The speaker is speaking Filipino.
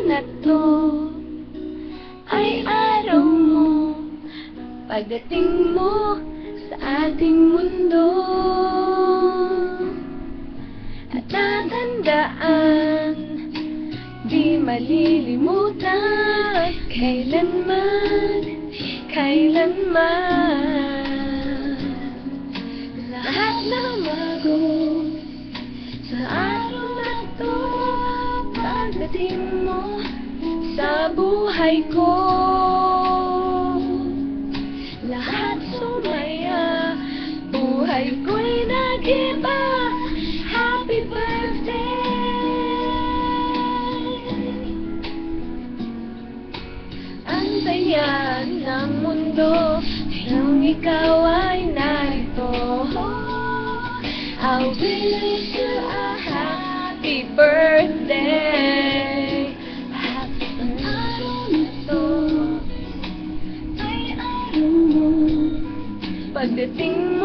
na to ay araw mo, pagdating mo sa ating mundo. At tatandaan, di malilimutan kailanman, kailanman. Lahat na bago sa araw na to, pagdating mo sa buhay ko, lahat sumaya, buhay ko'y nag-iba. Happy birthday! Ang saya ng mundo nung ikaw ay narito. I wish you a happy birthday. Ang araw na to ay araw mo, pagdating